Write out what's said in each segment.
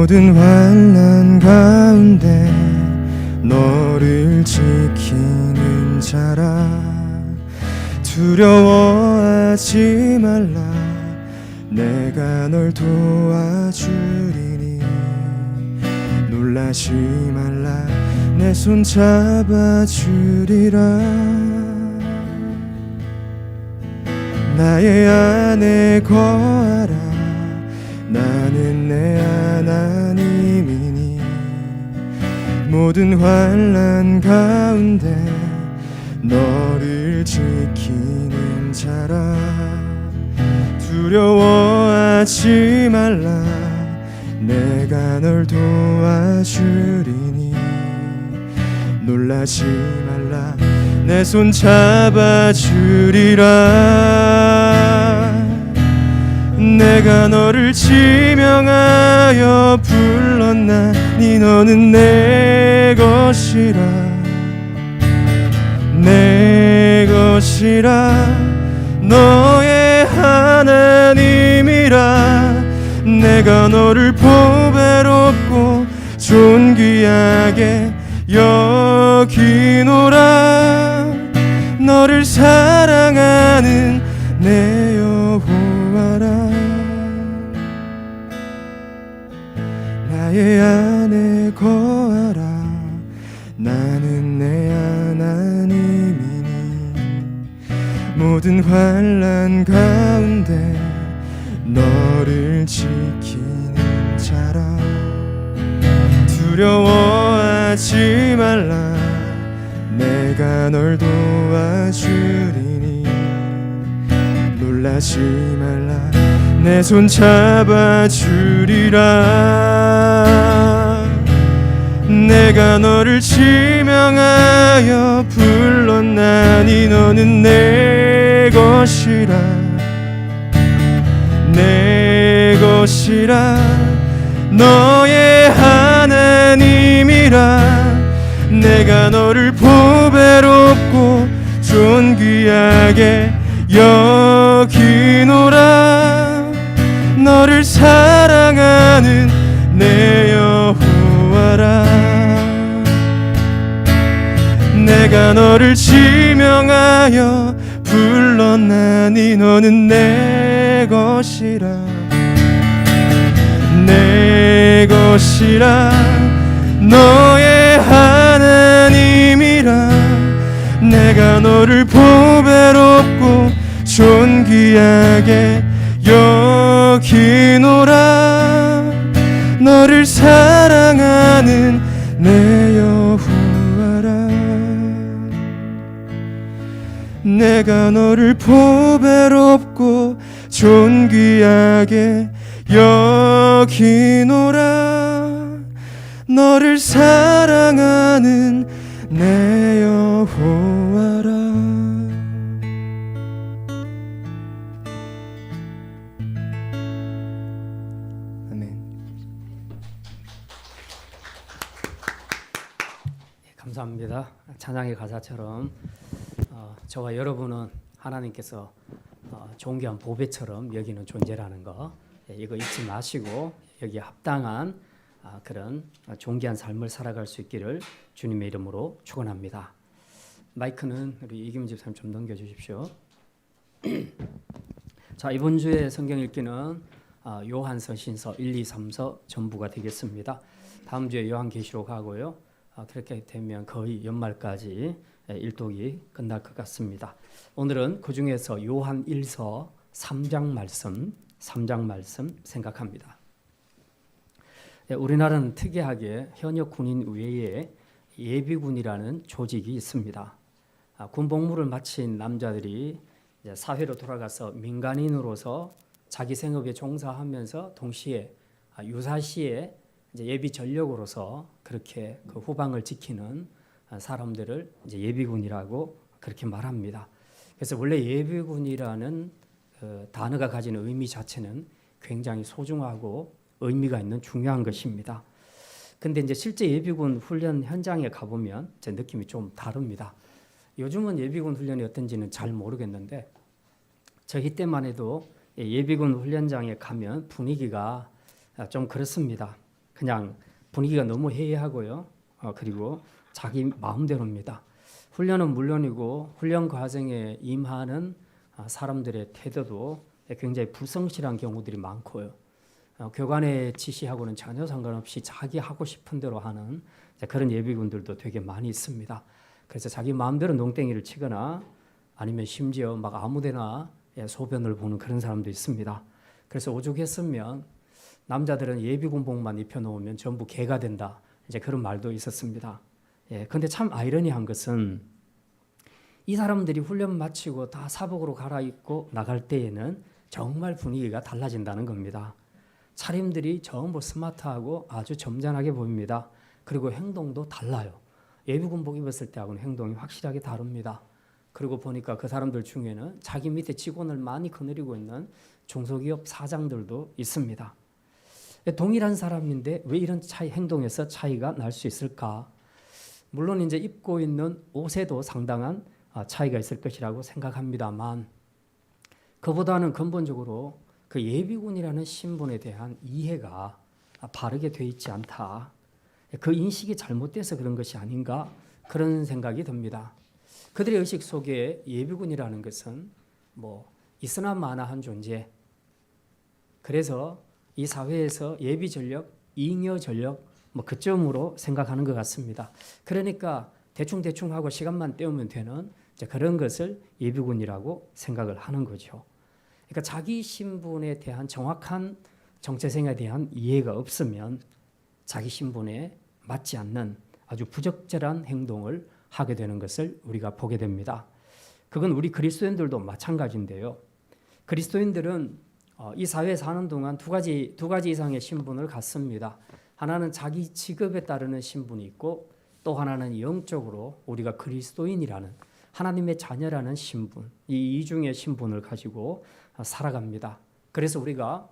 모든 환난 가운데 너를 지키는 자라. 두려워하지 말라. 내가 널 도와주리니. 놀라지 말라. 내 손 잡아주리라. 나의 안에 거하라. 나는 내 하나님이니. 모든 환난 가운데 너를 지키는 자라. 두려워하지 말라. 내가 널 도와주리니. 놀라지 말라. 내 손 잡아주리라. 내가 너를 지명하여 불렀나니. 너는 내 것이라. 내 것이라. 너의 하나님이라. 내가 너를 보배롭고 존귀하게 여기노라. 너를 사랑하는 내 여호와라. 나의 안에 거하라. 나는 내 하나님이니. 모든 환난 가운데 너를 지키는 자라. 두려워하지 말라. 내가 널 도와주리니. 놀라지 말라. 내 손 잡아주리라. 내가 너를 지명하여 불렀나니. 너는 내 것이라. 내 것이라. 너의 하나님이라. 내가 너를 보배롭고 존귀하게 여기노라. 너를 사랑하는 내 여호와라. 내가 너를 지명하여 불렀나니. 너는 내 것이라. 내 것이라. 너의 하나님이라. 내가 너를 보배롭고 존귀하게 여기노라. 너를 사랑하는 내 여호와라. 내가 너를 보배롭고 존귀하게 여기노라. 너를 사랑하는 내 여호와라. 아멘. 감사합니다. 찬양의 가사처럼 저와 여러분은 하나님께서 존귀한 보배처럼 여기는 존재라는 거, 이거 잊지 마시고 여기에 합당한 그런 존귀한 삶을 살아갈 수 있기를 주님의 이름으로 축원합니다. 마이크는 우리 이기문 집사님 좀 넘겨주십시오. 자, 이번 주에 성경 읽기는 요한서신서 1, 2, 3서 전부가 되겠습니다. 다음 주에 요한계시록 하고요. 그렇게 되면 거의 연말까지 일독이 끝날 것 같습니다. 오늘은 그 중에서 요한 1서 3장 말씀 생각합니다. 우리나라는 특이하게 현역 군인 외에 예비군이라는 조직이 있습니다. 군 복무를 마친 남자들이 사회로 돌아가서 민간인으로서 자기 생업에 종사하면서 동시에 유사시에 예비 전력으로서 그렇게 그 후방을 지키는 사람들을 이제 예비군이라고 그렇게 말합니다. 그래서 원래 예비군이라는 단어가 가지는 의미 자체는 굉장히 소중하고 의미가 있는 중요한 것입니다. 근데 이제 실제 예비군 훈련 현장에 가보면 제 느낌이 좀 다릅니다. 요즘은 예비군 훈련이 어떤지는 잘 모르겠는데 저희 때만 해도 예비군 훈련장에 가면 분위기가 좀 그렇습니다. 그냥 분위기가 너무 해이하고요. 그리고 자기 마음대로입니다. 훈련은 물론이고 훈련 과정에 임하는 사람들의 태도도 굉장히 불성실한 경우들이 많고요. 교관의 지시하고는 전혀 상관없이 자기 하고 싶은 대로 하는 그런 예비군들도 되게 많이 있습니다. 그래서 자기 마음대로 농땡이를 치거나 아니면 심지어 막 아무데나 소변을 보는 그런 사람도 있습니다. 그래서 오죽했으면 남자들은 예비군복만 입혀놓으면 전부 개가 된다. 이제 그런 말도 있었습니다. 근데 참 아이러니한 것은 이 사람들이 훈련 마치고 다 사복으로 갈아입고 나갈 때에는 정말 분위기가 달라진다는 겁니다. 차림들이 전부 스마트하고 아주 점잖하게 보입니다. 그리고 행동도 달라요. 예비군복 입었을 때하고는 행동이 확실하게 다릅니다. 그리고 보니까 그 사람들 중에는 자기 밑에 직원을 많이 거느리고 있는 중소기업 사장들도 있습니다. 동일한 사람인데 왜 이런 행동에서 차이가 날 수 있을까? 물론 이제 입고 있는 옷에도 상당한 차이가 있을 것이라고 생각합니다만 그보다는 근본적으로 그 예비군이라는 신분에 대한 이해가 바르게 돼 있지 않다. 그 인식이 잘못돼서 그런 것이 아닌가 그런 생각이 듭니다. 그들의 의식 속에 예비군이라는 것은 뭐 있으나 마나한 존재. 그래서 이 사회에서 예비 전력, 잉여 전력 뭐 그쯤으로 생각하는 것 같습니다. 그러니까 대충 하고 시간만 때우면 되는 그런 것을 예비군이라고 생각을 하는 거죠. 그러니까 자기 신분에 대한 정확한 정체성에 대한 이해가 없으면 자기 신분에 맞지 않는 아주 부적절한 행동을 하게 되는 것을 우리가 보게 됩니다. 그건 우리 그리스도인들도 마찬가지인데요. 그리스도인들은 이 사회에 사는 동안 두 가지 이상의 신분을 갖습니다. 하나는 자기 직업에 따르는 신분이 있고 또 하나는 영적으로 우리가 그리스도인이라는 하나님의 자녀라는 신분, 이 이중의 신분을 가지고 살아갑니다. 그래서 우리가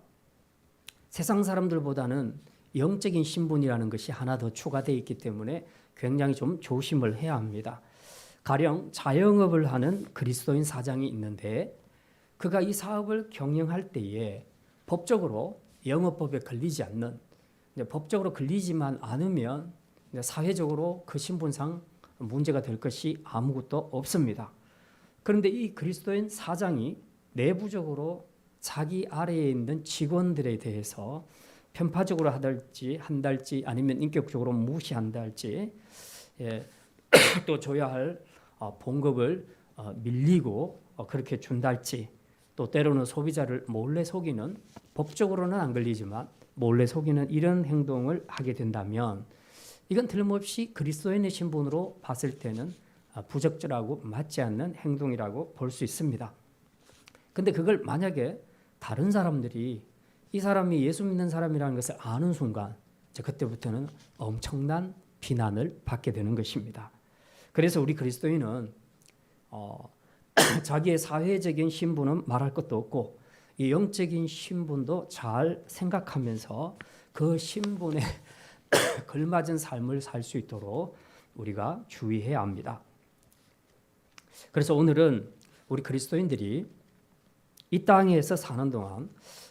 세상 사람들보다는 영적인 신분이라는 것이 하나 더 추가되어 있기 때문에 굉장히 좀 조심을 해야 합니다. 가령 자영업을 하는 그리스도인 사장이 있는데 그가 이 사업을 경영할 때에 법적으로 영업법에 걸리지 않는, 법적으로 걸리지만 않으면 사회적으로 그 신분상 문제가 될 것이 아무것도 없습니다. 그런데 이 그리스도인 사장이 내부적으로 자기 아래에 있는 직원들에 대해서 편파적으로 한달지 아니면 인격적으로 무시한달지 또 줘야 할 봉급을 밀리고 그렇게 준달지 또 때로는 소비자를 몰래 속이는, 법적으로는 안 걸리지만 몰래 속이는 이런 행동을 하게 된다면 이건 틀림없이 그리스도인의 신분으로 봤을 때는 부적절하고 맞지 않는 행동이라고 볼 수 있습니다. 근데 그걸 만약에 다른 사람들이 이 사람이 예수 믿는 사람이라는 것을 아는 순간 그때부터는 엄청난 비난을 받게 되는 것입니다. 그래서 우리 그리스도인은 자기의 사회적인 신분은 말할 것도 없고 이 영적인 신분도 잘 생각하면서 그 신분에 걸맞은 삶을 살 수 있도록 우리가 주의해야 합니다. 그래서 오늘은 우리 그리스도인들이 이 땅에서 사는 동안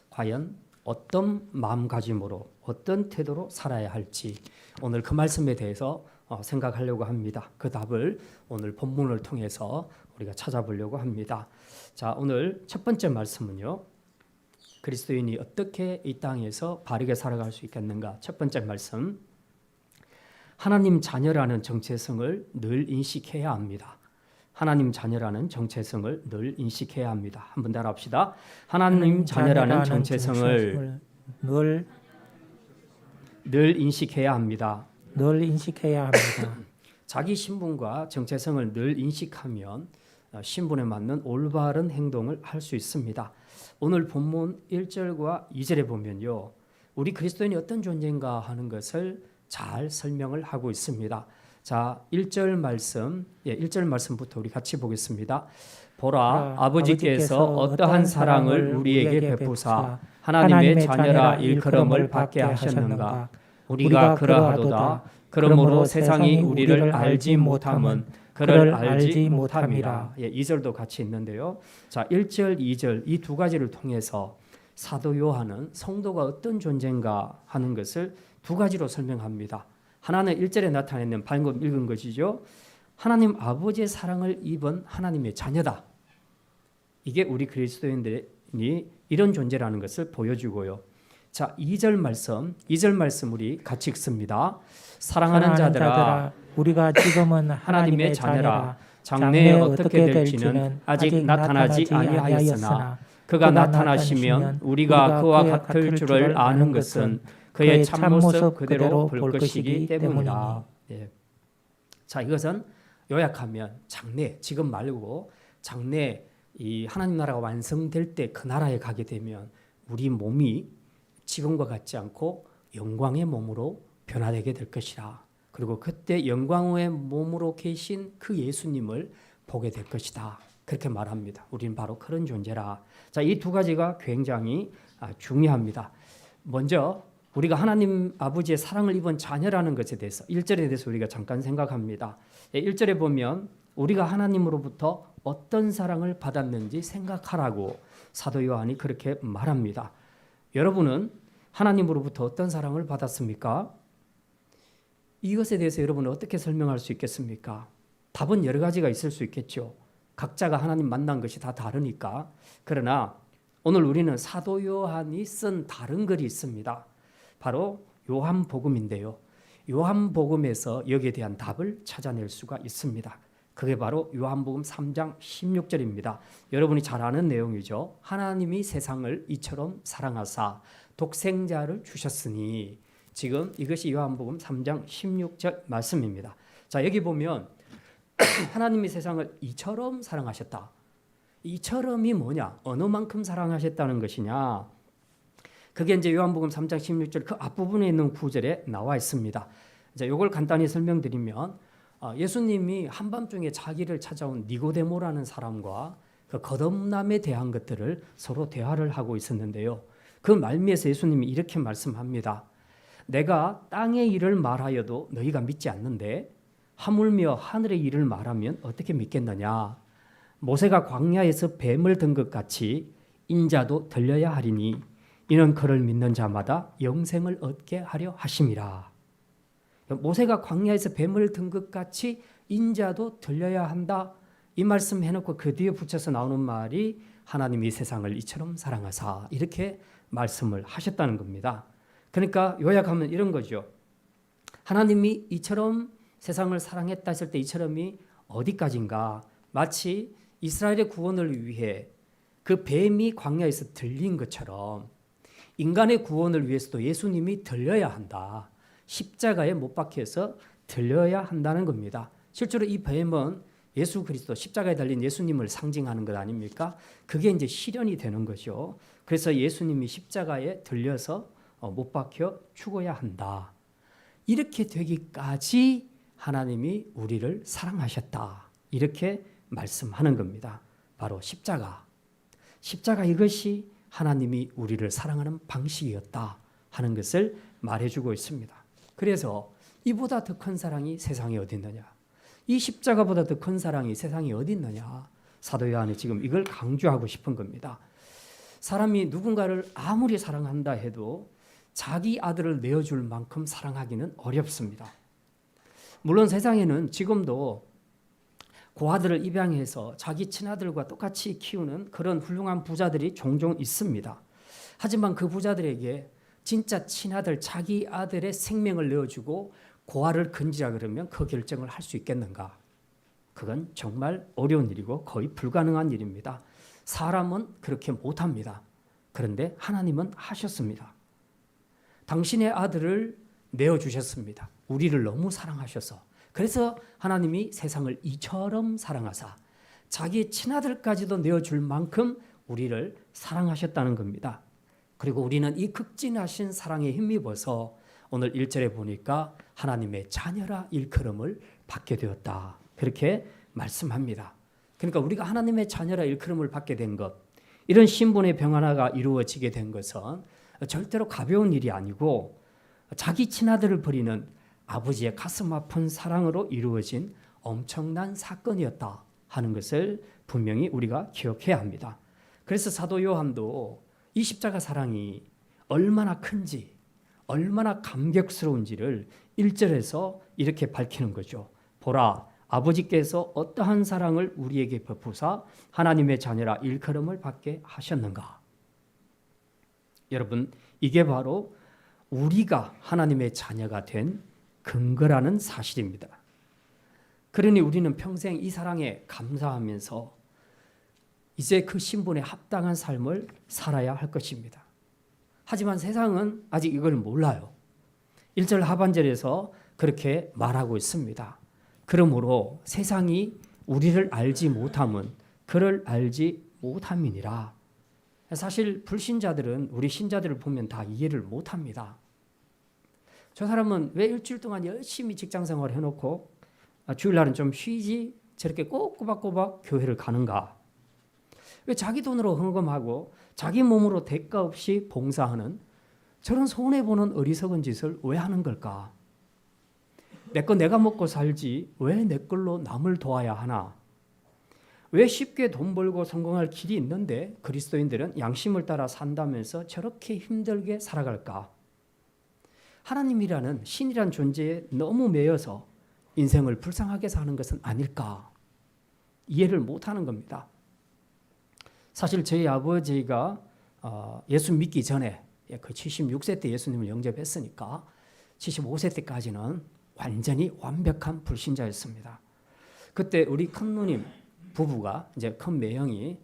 과연 어떤 마음가짐으로 어떤 태도로 살아야 할지 오늘 그 말씀에 대해서 생각하려고 합니다. 그 답을 오늘 본문을 통해서 우리가 찾아보려고 합니다. 자, 오늘 첫 번째 말씀은요. 그리스도인이 어떻게 이 땅에서 바르게 살아갈 수 있겠는가? 첫 번째 말씀. 하나님 자녀라는 정체성을 늘 인식해야 합니다. 하나님 자녀라는 정체성을 늘 인식해야 합니다. 한번 따라합시다. 하나님 자녀라는 정체성을 늘 인식해야 합니다. 늘 인식해야 합니다. 자기 신분과 정체성을 늘 인식하면 신분에 맞는 올바른 행동을 할 수 있습니다. 오늘 본문 1절과 2절에 보면요. 우리 그리스도인이 어떤 존재인가 하는 것을 잘 설명을 하고 있습니다. 자, 1절 말씀, 1절 말씀부터 우리 같이 보겠습니다. 보라, 아버지께서 어떠한 사랑을 우리에게 베푸사 하나님의 자녀라 일컬음을 받게 하셨는가. 우리가 그러하도다. 그러므로 세상이 우리를 알지 못함은 그를 알지 못함이라. 2절도 같이 있는데요. 자, 1절, 2절 이 두 가지를 통해서 사도 요한은 성도가 어떤 존재인가 하는 것을 두 가지로 설명합니다. 하나는 1절에 나타내는 방금 읽은 것이죠. 하나님 아버지의 사랑을 입은 하나님의 자녀다. 이게 우리 그리스도인들이 이런 존재라는 것을 보여주고요. 자, 2절 말씀 우리 같이 읽습니다. 사랑하는 자들아, 우리가 지금은 하나님의 자녀라. 장래에 어떻게 될지는 아직 나타나지 아니하였으나 그가 나타나시면 우리가 그와 같을 줄을 아는 것은 그의 참모습 그대로 볼 것이기 때문이다. 예. 자, 이것은 요약하면 장래, 지금 말고 장래 이 하나님 나라가 완성될 때 그 나라에 가게 되면 우리 몸이 지금과 같지 않고 영광의 몸으로 변화되게 될 것이라. 그리고 그때 영광의 몸으로 계신 그 예수님을 보게 될 것이다. 그렇게 말합니다. 우리는 바로 그런 존재라. 자, 이 두 가지가 굉장히 중요합니다. 먼저 우리가 하나님 아버지의 사랑을 입은 자녀라는 것에 대해서 1절에 대해서 우리가 잠깐 생각합니다. 1절에 보면 우리가 하나님으로부터 어떤 사랑을 받았는지 생각하라고 사도 요한이 그렇게 말합니다. 여러분은 하나님으로부터 어떤 사랑을 받았습니까? 이것에 대해서 여러분은 어떻게 설명할 수 있겠습니까? 답은 여러 가지가 있을 수 있겠죠. 각자가 하나님 만난 것이 다 다르니까. 그러나 오늘 우리는 사도 요한이 쓴 다른 글이 있습니다. 바로 요한복음인데요. 요한복음에서 여기에 대한 답을 찾아낼 수가 있습니다. 그게 바로 요한복음 3장 16절입니다. 여러분이 잘 아는 내용이죠. 하나님이 세상을 이처럼 사랑하사 독생자를 주셨으니, 지금 이것이 요한복음 3장 16절 말씀입니다. 자, 여기 보면 하나님이 세상을 이처럼 사랑하셨다. 이처럼이 뭐냐? 어느 만큼 사랑하셨다는 것이냐? 그게 이제 요한복음 3장 16절 그 앞부분에 있는 구절에 나와 있습니다. 이제 이걸 간단히 설명드리면 예수님이 한밤중에 자기를 찾아온 니고데모라는 사람과 그 거듭남에 대한 것들을 서로 대화를 하고 있었는데요. 그 말미에서 예수님이 이렇게 말씀합니다. 내가 땅의 일을 말하여도 너희가 믿지 않는데 하물며 하늘의 일을 말하면 어떻게 믿겠느냐? 모세가 광야에서 뱀을 든 것 같이 인자도 들려야 하리니 이는 그를 믿는 자마다 영생을 얻게 하려 하심이라. 모세가 광야에서 뱀을 든 것 같이 인자도 들려야 한다. 이 말씀 해놓고 그 뒤에 붙여서 나오는 말이 하나님이 세상을 이처럼 사랑하사, 이렇게 말씀을 하셨다는 겁니다. 그러니까 요약하면 이런 거죠. 하나님이 이처럼 세상을 사랑했다 했을 때 이처럼이 어디까지인가? 마치 이스라엘의 구원을 위해 그 뱀이 광야에서 들린 것처럼 인간의 구원을 위해서도 예수님이 들려야 한다. 십자가에 못 박혀서 들려야 한다는 겁니다. 실제로 이 뱀은 예수 그리스도, 십자가에 달린 예수님을 상징하는 것 아닙니까? 그게 이제 실현이 되는 거죠. 그래서 예수님이 십자가에 들려서 못 박혀 죽어야 한다. 이렇게 되기까지 하나님이 우리를 사랑하셨다. 이렇게 말씀하는 겁니다. 바로 십자가. 십자가, 이것이 하나님이 우리를 사랑하는 방식이었다 하는 것을 말해주고 있습니다. 그래서 이보다 더 큰 사랑이 세상에 어디 있느냐? 이 십자가보다 더 큰 사랑이 세상에 어디 있느냐? 사도 요한이 지금 이걸 강조하고 싶은 겁니다. 사람이 누군가를 아무리 사랑한다 해도 자기 아들을 내어줄 만큼 사랑하기는 어렵습니다. 물론 세상에는 지금도 고아들을 입양해서 자기 친아들과 똑같이 키우는 그런 훌륭한 부자들이 종종 있습니다. 하지만 그 부자들에게 진짜 친아들, 자기 아들의 생명을 내어주고 고아를 건지라 그러면 그 결정을 할 수 있겠는가? 그건 정말 어려운 일이고 거의 불가능한 일입니다. 사람은 그렇게 못합니다. 그런데 하나님은 하셨습니다. 당신의 아들을 내어주셨습니다. 우리를 너무 사랑하셔서. 그래서 하나님이 세상을 이처럼 사랑하사 자기 친아들까지도 내어줄 만큼 우리를 사랑하셨다는 겁니다. 그리고 우리는 이 극진하신 사랑에 힘입어서 오늘 1절에 보니까 하나님의 자녀라 일컬음을 받게 되었다. 그렇게 말씀합니다. 그러니까 우리가 하나님의 자녀라 일컬음을 받게 된 것, 이런 신분의 병화가 이루어지게 된 것은 절대로 가벼운 일이 아니고 자기 친아들을 버리는 아버지의 가슴 아픈 사랑으로 이루어진 엄청난 사건이었다 하는 것을 분명히 우리가 기억해야 합니다. 그래서 사도 요한도 이 십자가 사랑이 얼마나 큰지, 얼마나 감격스러운지를 1절에서 이렇게 밝히는 거죠. 보라, 아버지께서 어떠한 사랑을 우리에게 베푸사 하나님의 자녀라 일컬음을 받게 하셨는가. 여러분, 이게 바로 우리가 하나님의 자녀가 된 근거라는 사실입니다. 그러니 우리는 평생 이 사랑에 감사하면서 이제 그 신분에 합당한 삶을 살아야 할 것입니다. 하지만 세상은 아직 이걸 몰라요. 1절 하반절에서 그렇게 말하고 있습니다. 그러므로 세상이 우리를 알지 못함은 그를 알지 못함이니라. 사실 불신자들은 우리 신자들을 보면 다 이해를 못합니다. 저 사람은 왜 일주일 동안 열심히 직장생활을 해놓고 주일날은 좀 쉬지 저렇게 꼬박꼬박 교회를 가는가? 왜 자기 돈으로 헌금하고 자기 몸으로 대가 없이 봉사하는 저런 손해보는 어리석은 짓을 왜 하는 걸까? 내 거 내가 먹고 살지 왜 내 걸로 남을 도와야 하나? 왜 쉽게 돈 벌고 성공할 길이 있는데 그리스도인들은 양심을 따라 산다면서 저렇게 힘들게 살아갈까? 하나님이라는 신이란 존재에 너무 매여서 인생을 불쌍하게 사는 것은 아닐까? 이해를 못하는 겁니다. 사실 저희 아버지가 예수 믿기 전에 그 76세 때 예수님을 영접했으니까 75세 때까지는 완전히 완벽한 불신자였습니다. 그때 우리 큰 누님 부부가 이제 큰 매형이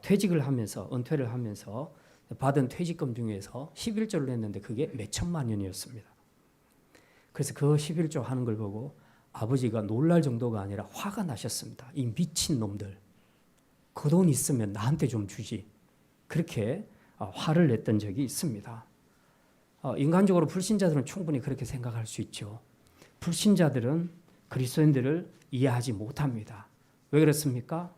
퇴직을 하면서 은퇴를 하면서 받은 퇴직금 중에서 11조를 했는데 그게 몇 천만 원이었습니다. 그래서 그 11조 하는 걸 보고 아버지가 놀랄 정도가 아니라 화가 나셨습니다. 이 미친 놈들. 그 돈 있으면 나한테 좀 주지. 그렇게 화를 냈던 적이 있습니다. 인간적으로 불신자들은 충분히 그렇게 생각할 수 있죠. 불신자들은 그리스도인들을 이해하지 못합니다. 왜 그렇습니까?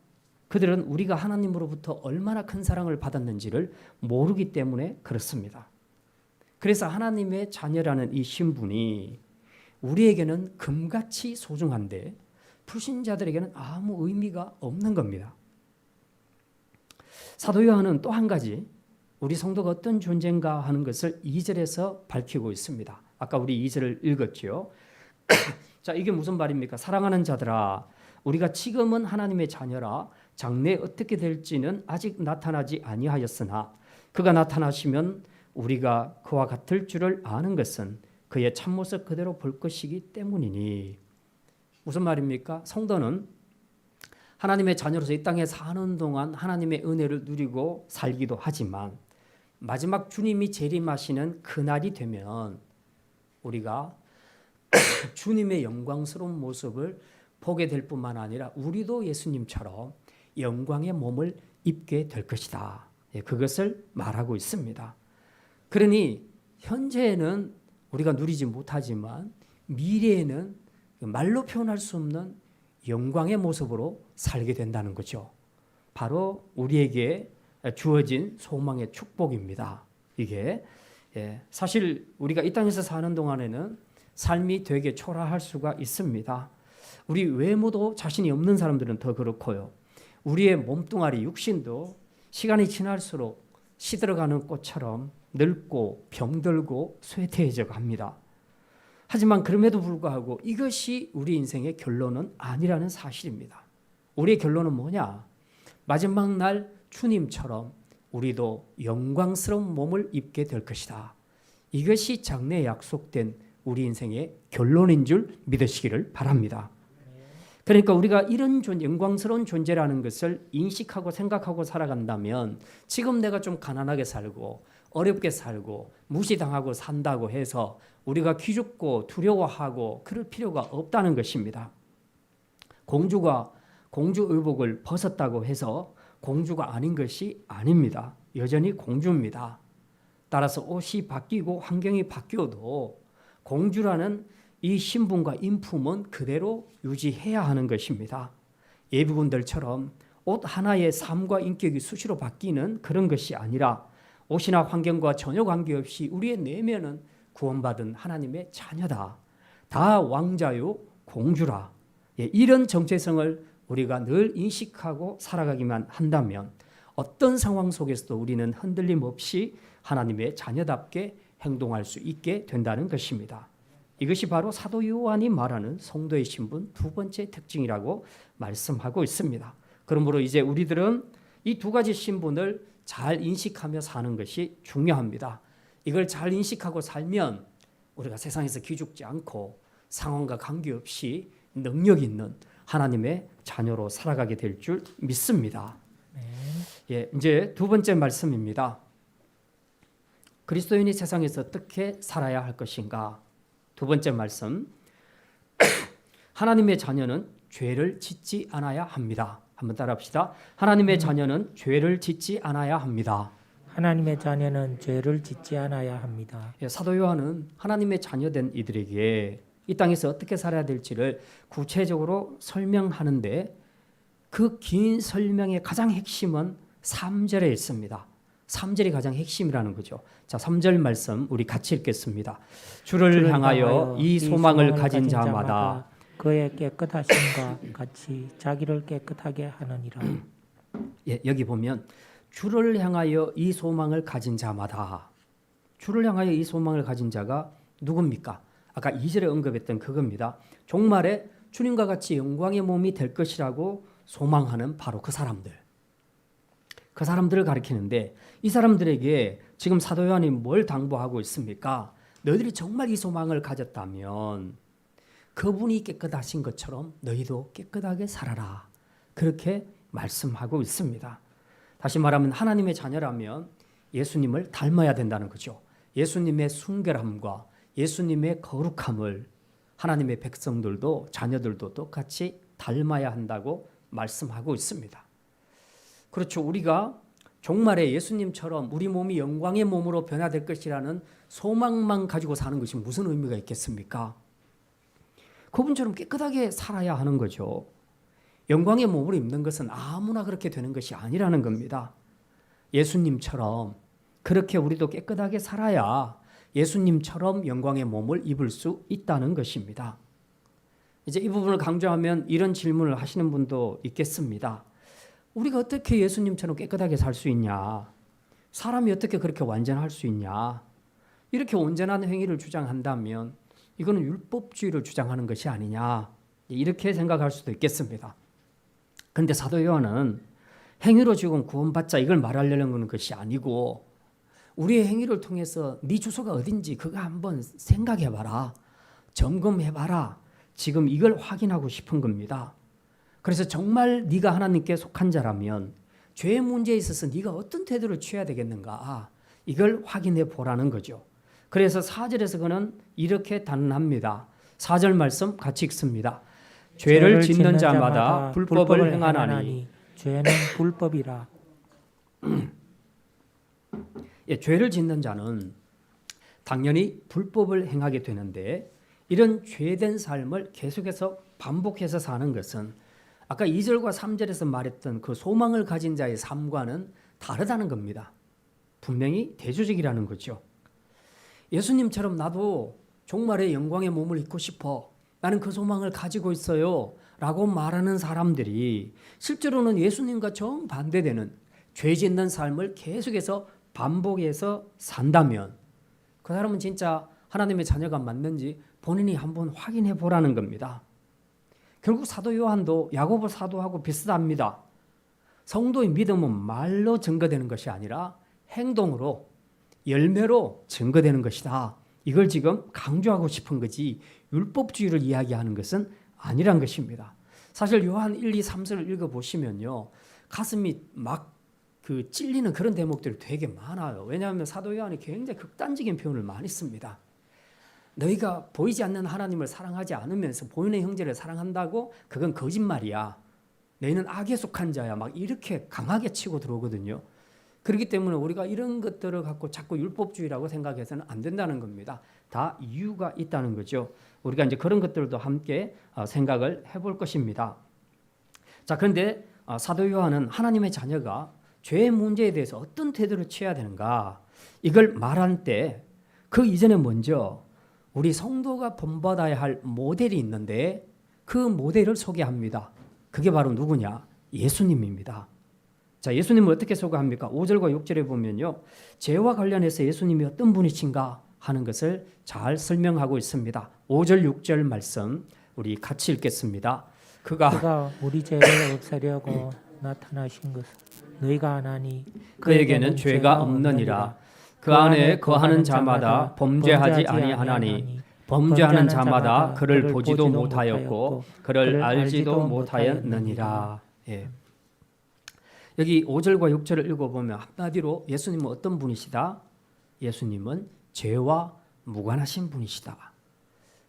그들은 우리가 하나님으로부터 얼마나 큰 사랑을 받았는지를 모르기 때문에 그렇습니다. 그래서 하나님의 자녀라는 이 신분이 우리에게는 금같이 소중한데 불신자들에게는 아무 의미가 없는 겁니다. 사도 요한은 또 한 가지 우리 성도가 어떤 존재인가 하는 것을 2절에서 밝히고 있습니다. 아까 우리 2절을 읽었죠. 자, 이게 무슨 말입니까? 사랑하는 자들아, 우리가 지금은 하나님의 자녀라 장래 어떻게 될지는 아직 나타나지 아니하였으나 그가 나타나시면 우리가 그와 같을 줄을 아는 것은 그의 참모습 그대로 볼 것이기 때문이니. 무슨 말입니까? 성도는 하나님의 자녀로서 이 땅에 사는 동안 하나님의 은혜를 누리고 살기도 하지만 마지막 주님이 재림하시는 그날이 되면 우리가 주님의 영광스러운 모습을 보게 될 뿐만 아니라 우리도 예수님처럼 영광의 몸을 입게 될 것이다. 그것을 말하고 있습니다. 그러니 현재에는 우리가 누리지 못하지만 미래에는 말로 표현할 수 없는 영광의 모습으로 살게 된다는 거죠. 바로 우리에게 주어진 소망의 축복입니다. 이게 사실 우리가 이 땅에서 사는 동안에는 삶이 되게 초라할 수가 있습니다. 우리 외모도 자신이 없는 사람들은 더 그렇고요. 우리의 몸뚱아리 육신도 시간이 지날수록 시들어가는 꽃처럼 늙고 병들고 쇠퇴해져 갑니다. 하지만 그럼에도 불구하고 이것이 우리 인생의 결론은 아니라는 사실입니다. 우리의 결론은 뭐냐? 마지막 날 주님처럼 우리도 영광스러운 몸을 입게 될 것이다. 이것이 장래에 약속된 우리 인생의 결론인 줄 믿으시기를 바랍니다. 그러니까 우리가 이런 영광스러운 존재라는 것을 인식하고 생각하고 살아간다면 지금 내가 좀 가난하게 살고 어렵게 살고 무시당하고 산다고 해서 우리가 기죽고 두려워하고 그럴 필요가 없다는 것입니다. 공주가 공주 의복을 벗었다고 해서 공주가 아닌 것이 아닙니다. 여전히 공주입니다. 따라서 옷이 바뀌고 환경이 바뀌어도 공주라는 이 신분과 인품은 그대로 유지해야 하는 것입니다. 예비군들처럼 옷 하나의 삶과 인격이 수시로 바뀌는 그런 것이 아니라 옷이나 환경과 전혀 관계없이 우리의 내면은 구원받은 하나님의 자녀다. 다 왕자요 공주라. 이런 정체성을 우리가 늘 인식하고 살아가기만 한다면 어떤 상황 속에서도 우리는 흔들림 없이 하나님의 자녀답게 행동할 수 있게 된다는 것입니다. 이것이 바로 사도 요한이 말하는 성도의 신분 두 번째 특징이라고 말씀하고 있습니다. 그러므로 이제 우리들은 이 두 가지 신분을 잘 인식하며 사는 것이 중요합니다. 이걸 잘 인식하고 살면 우리가 세상에서 기죽지 않고 상황과 관계없이 능력 있는 하나님의 자녀로 살아가게 될 줄 믿습니다. 예, 이제 두 번째 말씀입니다. 그리스도인이 세상에서 어떻게 살아야 할 것인가? 두 번째 말씀. 하나님의 자녀는 죄를 짓지 않아야 합니다. 한번 따라합시다. 하나님의 자녀는 죄를 짓지 않아야 합니다. 하나님의 자녀는 죄를 짓지 않아야 합니다. 예, 사도 요한은 하나님의 자녀된 이들에게 이 땅에서 어떻게 살아야 될지를 구체적으로 설명하는데 그 긴 설명의 가장 핵심은 3절에 있습니다. 3절이 가장 핵심이라는 거죠. 자, 3절 말씀 우리 같이 읽겠습니다. 주를 향하여 이 소망을 가진 자마다 그의 깨끗하심과 같이 자기를 깨끗하게 하느니라. 예, 여기 보면 주를 향하여 이 소망을 가진 자마다, 주를 향하여 이 소망을 가진 자가 누굽니까? 아까 2절에 언급했던 그겁니다. 종말에 주님과 같이 영광의 몸이 될 것이라고 소망하는 바로 그 사람들. 그 사람들을 가리키는데 이 사람들에게 지금 사도 요한이 뭘 당부하고 있습니까? 너희들이 정말 이 소망을 가졌다면 그분이 깨끗하신 것처럼 너희도 깨끗하게 살아라. 그렇게 말씀하고 있습니다. 다시 말하면 하나님의 자녀라면 예수님을 닮아야 된다는 거죠. 예수님의 순결함과 예수님의 거룩함을 하나님의 백성들도 자녀들도 똑같이 닮아야 한다고 말씀하고 있습니다. 그렇죠. 우리가 종말에 예수님처럼 우리 몸이 영광의 몸으로 변화될 것이라는 소망만 가지고 사는 것이 무슨 의미가 있겠습니까? 그분처럼 깨끗하게 살아야 하는 거죠. 영광의 몸을 입는 것은 아무나 그렇게 되는 것이 아니라는 겁니다. 예수님처럼 그렇게 우리도 깨끗하게 살아야 예수님처럼 영광의 몸을 입을 수 있다는 것입니다. 이제 이 부분을 강조하면 이런 질문을 하시는 분도 있겠습니다. 우리가 어떻게 예수님처럼 깨끗하게 살 수 있냐? 사람이 어떻게 그렇게 완전할 수 있냐? 이렇게 온전한 행위를 주장한다면 이거는 율법주의를 주장하는 것이 아니냐? 이렇게 생각할 수도 있겠습니다. 그런데 사도 요한은 행위로 지금 구원받자 이걸 말하려는 것이 아니고 우리의 행위를 통해서 네 주소가 어딘지 그거 한번 생각해봐라. 점검해봐라. 지금 이걸 확인하고 싶은 겁니다. 그래서 정말 네가 하나님께 속한 자라면 죄의 문제에 있어서 네가 어떤 태도를 취해야 되겠는가 이걸 확인해 보라는 거죠. 그래서 4절에서 그는 이렇게 단언합니다. 4절 말씀 같이 읽습니다. 죄를 짓는 자마다 불법을 행하나니 죄는 불법이라. 예, 죄를 짓는 자는 당연히 불법을 행하게 되는데 이런 죄된 삶을 계속해서 반복해서 사는 것은 아까 2절과 3절에서 말했던 그 소망을 가진 자의 삶과는 다르다는 겁니다. 분명히 대조적이라는 거죠. 예수님처럼 나도 종말의 영광의 몸을 입고 싶어. 나는 그 소망을 가지고 있어요. 라고 말하는 사람들이 실제로는 예수님과 정반대되는 죄 짓는 삶을 계속해서 반복해서 산다면 그 사람은 진짜 하나님의 자녀가 맞는지 본인이 한번 확인해 보라는 겁니다. 결국 사도 요한도 야고보 사도하고 비슷합니다. 성도의 믿음은 말로 증거되는 것이 아니라 행동으로 열매로 증거되는 것이다. 이걸 지금 강조하고 싶은 거지 율법주의를 이야기하는 것은 아니란 것입니다. 사실 요한 1, 2, 3절을 읽어보시면요. 가슴이 막 찔리는 그런 대목들이 되게 많아요. 왜냐하면 사도 요한이 굉장히 극단적인 표현을 많이 씁니다. 너희가 보이지 않는 하나님을 사랑하지 않으면서 보이는 형제를 사랑한다고 그건 거짓말이야. 너희는 악에 속한 자야. 막 이렇게 강하게 치고 들어오거든요. 그렇기 때문에 우리가 이런 것들을 갖고 자꾸 율법주의라고 생각해서는 안 된다는 겁니다. 다 이유가 있다는 거죠. 우리가 이제 그런 것들도 함께 생각을 해볼 것입니다. 자, 그런데 사도 요한은 하나님의 자녀가 죄의 문제에 대해서 어떤 태도를 취해야 되는가 이걸 말할 때 그 이전에 먼저 우리 성도가 본받아야 할 모델이 있는데 그 모델을 소개합니다. 그게 바로 누구냐? 예수님입니다. 자, 예수님을 어떻게 소개합니까? 5절과 6절에 보면요. 죄와 관련해서 예수님이 어떤 분이신가 하는 것을 잘 설명하고 있습니다. 5절 6절 말씀 우리 같이 읽겠습니다. 그가 우리 죄를 없애려고 나타나신 것은 너희가 아나니 그에게는 죄가 없느니라. 그 안에 거하는 자마다 범죄하지 아니하나니 범죄하는 자마다 그를 보지도 못하였고 그를 알지도 못하였느니라. 예. 여기 5절과 6절을 읽어보면 한마디로 예수님은 어떤 분이시다? 예수님은 죄와 무관하신 분이시다.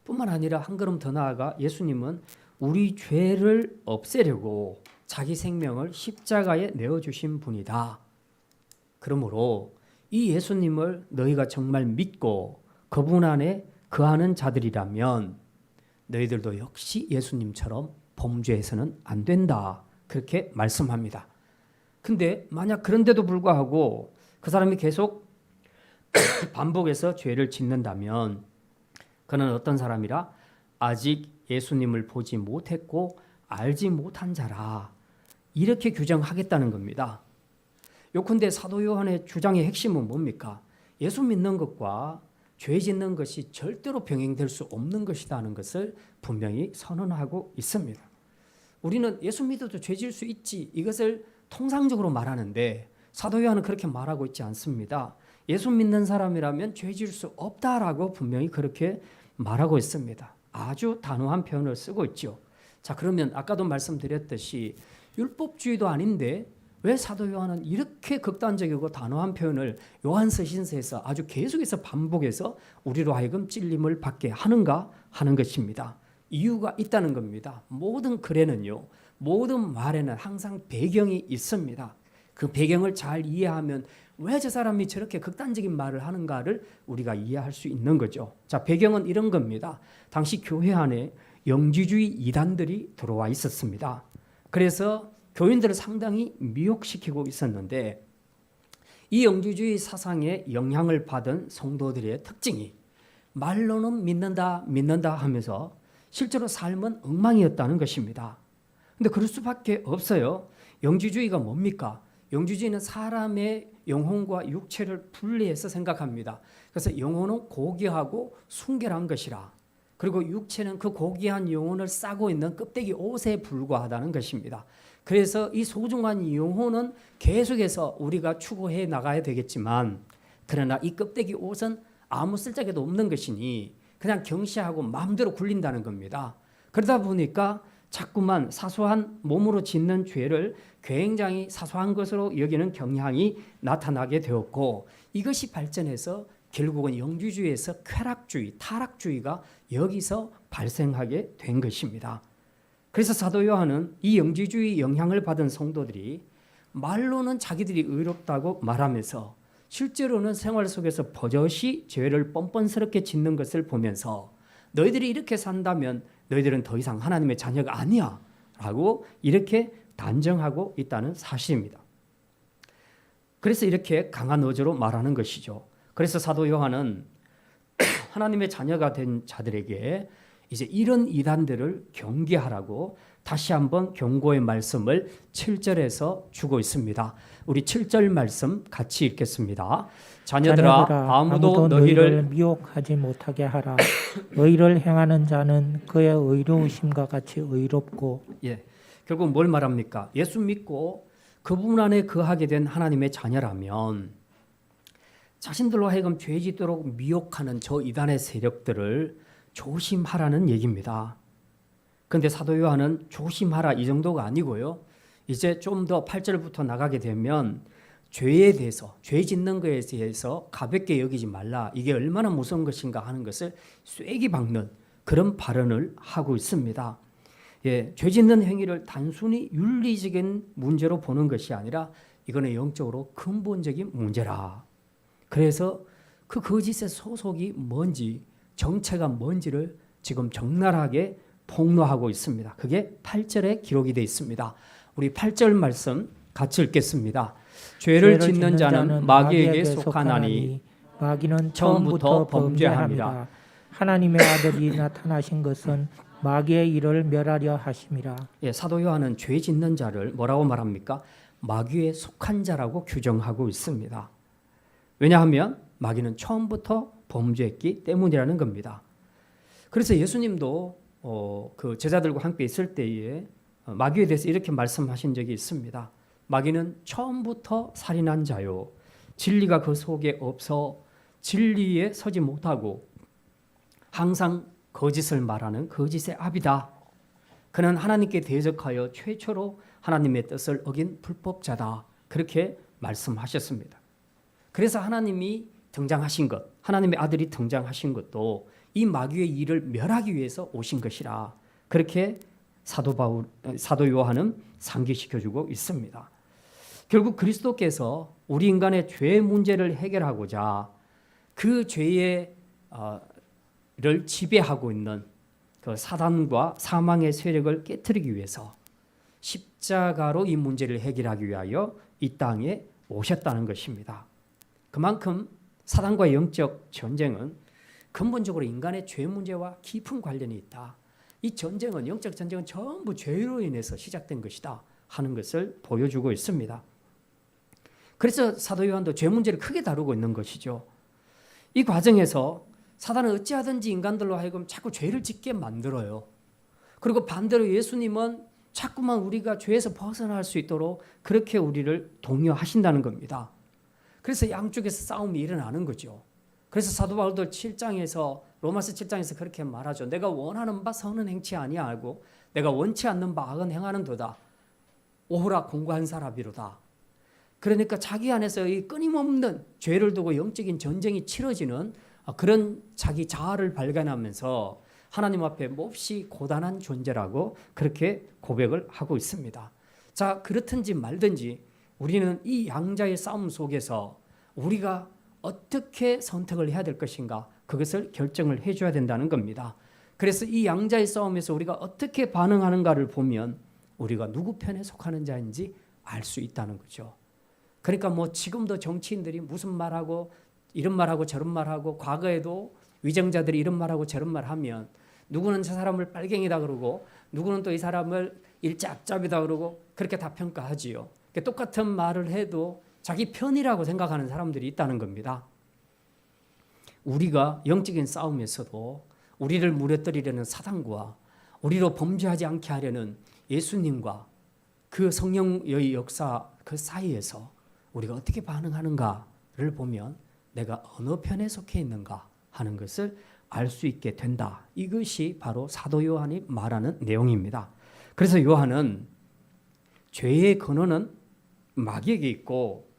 뿐만 아니라 한 걸음 더 나아가 예수님은 우리 죄를 없애려고 자기 생명을 십자가에 내어주신 분이다. 그러므로 이 예수님을 너희가 정말 믿고 그분 안에 거하는 자들이라면 너희들도 역시 예수님처럼 범죄해서는 안 된다. 그렇게 말씀합니다. 근데 만약 그런데도 불구하고 그 사람이 계속 반복해서 죄를 짓는다면 그는 어떤 사람이라? 아직 예수님을 보지 못했고 알지 못한 자라. 이렇게 규정하겠다는 겁니다. 요컨대 사도 요한의 주장의 핵심은 뭡니까? 예수 믿는 것과 죄 짓는 것이 절대로 병행될 수 없는 것이라는 것을 분명히 선언하고 있습니다. 우리는 예수 믿어도 죄 지을 수 있지 이것을 통상적으로 말하는데 사도 요한은 그렇게 말하고 있지 않습니다. 예수 믿는 사람이라면 죄 지을 수 없다라고 분명히 그렇게 말하고 있습니다. 아주 단호한 표현을 쓰고 있죠. 자, 그러면 아까도 말씀드렸듯이 율법주의도 아닌데 왜 사도 요한은 이렇게 극단적이고 단호한 표현을 요한서신서에서 아주 계속해서 반복해서 우리로 하여금 찔림을 받게 하는가 하는 것입니다. 이유가 있다는 겁니다. 모든 글에는요, 모든 말에는 항상 배경이 있습니다. 그 배경을 잘 이해하면 왜 저 사람이 저렇게 극단적인 말을 하는가를 우리가 이해할 수 있는 거죠. 자, 배경은 이런 겁니다. 당시 교회 안에 영지주의 이단들이 들어와 있었습니다. 그래서 교인들을 상당히 미혹시키고 있었는데 이 영지주의 사상에 영향을 받은 성도들의 특징이 말로는 믿는다 하면서 실제로 삶은 엉망이었다는 것입니다. 근데 그럴 수밖에 없어요. 영지주의가 뭡니까? 영지주의는 사람의 영혼과 육체를 분리해서 생각합니다. 그래서 영혼은 고귀하고 순결한 것이라, 그리고 육체는 그 고귀한 영혼을 싸고 있는 껍데기 옷에 불과하다는 것입니다. 그래서 이 소중한 영혼은 계속해서 우리가 추구해 나가야 되겠지만, 그러나 이 껍데기 옷은 아무 쓸데기도 없는 것이니 그냥 경시하고 마음대로 굴린다는 겁니다. 그러다 보니까 자꾸만 사소한 몸으로 짓는 죄를 굉장히 사소한 것으로 여기는 경향이 나타나게 되었고, 이것이 발전해서 결국은 영지주의에서 쾌락주의, 타락주의가 여기서 발생하게 된 것입니다. 그래서 사도 요한은 이 영지주의 영향을 받은 성도들이 말로는 자기들이 의롭다고 말하면서 실제로는 생활 속에서 버젓이 죄를 뻔뻔스럽게 짓는 것을 보면서 너희들이 이렇게 산다면 너희들은 더 이상 하나님의 자녀가 아니야 라고 이렇게 단정하고 있다는 사실입니다. 그래서 이렇게 강한 어조로 말하는 것이죠. 그래서 사도 요한은 하나님의 자녀가 된 자들에게 이제 이런 이단들을 경계하라고 다시 한번 경고의 말씀을 7절에서 주고 있습니다. 우리 7절 말씀 같이 읽겠습니다. 자녀들아, 아무도 너희를 미혹하지 못하게 하라. 의를 행하는 자는 그의 의로우심과 같이 의롭고. 결국 뭘 말합니까? 예수 믿고 그분 안에 거하게 된 하나님의 자녀라면 자신들로 하여금 죄 짓도록 미혹하는 저 이단의 세력들을 조심하라는 얘기입니다. 그런데 사도 요한은 조심하라 이 정도가 아니고요. 이제 좀 더 8절부터 나가게 되면 죄에 대해서, 죄 짓는 것에 대해서 가볍게 여기지 말라. 이게 얼마나 무서운 것인가 하는 것을 쐐기 박는 그런 발언을 하고 있습니다. 죄 짓는 행위를 단순히 윤리적인 문제로 보는 것이 아니라 이거는 영적으로 근본적인 문제라. 그래서 그 거짓의 소속이 뭔지, 정체가 뭔지를 지금 적나라하게 폭로하고 있습니다. 그게 8절에 기록이 되어 있습니다. 우리 8절 말씀 같이 읽겠습니다. 죄를 짓는 자는 마귀에게 속하나니 마귀는 처음부터 범죄합니다. 하나님의 아들이 나타나신 것은 마귀의 일을 멸하려 하심이라. 사도 요한은 죄 짓는 자를 뭐라고 말합니까? 마귀에 속한 자라고 규정하고 있습니다. 왜냐하면 마귀는 처음부터 범죄했기 때문이라는 겁니다. 그래서 예수님도 그 제자들과 함께 있을 때에 마귀에 대해서 이렇게 말씀하신 적이 있습니다. 마귀는 처음부터 살인한 자요, 진리가 그 속에 없어 진리에 서지 못하고 항상 거짓을 말하는 거짓의 아비다. 그는 하나님께 대적하여 최초로 하나님의 뜻을 어긴 불법자다. 그렇게 말씀하셨습니다. 그래서 하나님이 등장하신 것, 하나님의 아들이 등장하신 것도 이 마귀의 일을 멸하기 위해서 오신 것이라, 그렇게 사도 요한은 상기시켜주고 있습니다. 결국 그리스도께서 우리 인간의 죄 문제를 해결하고자 그 죄의 를 지배하고 있는 그 사단과 사망의 세력을 깨트리기 위해서 십자가로 이 문제를 해결하기 위하여 이 땅에 오셨다는 것입니다. 그만큼 사단과의 영적 전쟁은 근본적으로 인간의 죄 문제와 깊은 관련이 있다. 이 전쟁은, 영적 전쟁은 전부 죄로 인해서 시작된 것이다 하는 것을 보여주고 있습니다. 그래서 사도 요한도 죄 문제를 크게 다루고 있는 것이죠. 이 과정에서 사단은 어찌하든지 인간들로 하여금 자꾸 죄를 짓게 만들어요. 그리고 반대로 예수님은 자꾸만 우리가 죄에서 벗어날 수 있도록 그렇게 우리를 독려하신다는 겁니다. 그래서 양쪽에서 싸움이 일어나는 거죠. 그래서 사도 바울도 7장에서, 로마서 7장에서 그렇게 말하죠. 내가 원하는 바 선은 행치 아니하고 내가 원치 않는 바 악은 행하는도다. 오호라 공고한 사람이로다. 그러니까 자기 안에서 이 끊임없는 죄를 두고 영적인 전쟁이 치러지는 그런 자기 자아를 발견하면서 하나님 앞에 몹시 고단한 존재라고 그렇게 고백을 하고 있습니다. 자, 그렇든지 말든지 우리는 이 양자의 싸움 속에서 우리가 어떻게 선택을 해야 될 것인가, 그것을 결정을 해줘야 된다는 겁니다. 그래서 이 양자의 싸움에서 우리가 어떻게 반응하는가를 보면 우리가 누구 편에 속하는 자인지 알 수 있다는 거죠. 그러니까 뭐 지금도 정치인들이 무슨 말하고 이런 말하고 저런 말하고, 과거에도 위정자들이 이런 말하고 저런 말하면 누구는 저 사람을 빨갱이다 그러고 누구는 또 이 사람을 일짭짭이다 그러고 그렇게 다 평가하지요. 똑같은 말을 해도 자기 편이라고 생각하는 사람들이 있다는 겁니다. 우리가 영적인 싸움에서도 우리를 무너뜨리려는 사단과 우리로 범죄하지 않게 하려는 예수님과 그 성령의 역사 그 사이에서 우리가 어떻게 반응하는가를 보면 내가 어느 편에 속해 있는가 하는 것을 알 수 있게 된다. 이것이 바로 사도 요한이 말하는 내용입니다. 그래서 요한은 죄의 근원은 마귀에게 있고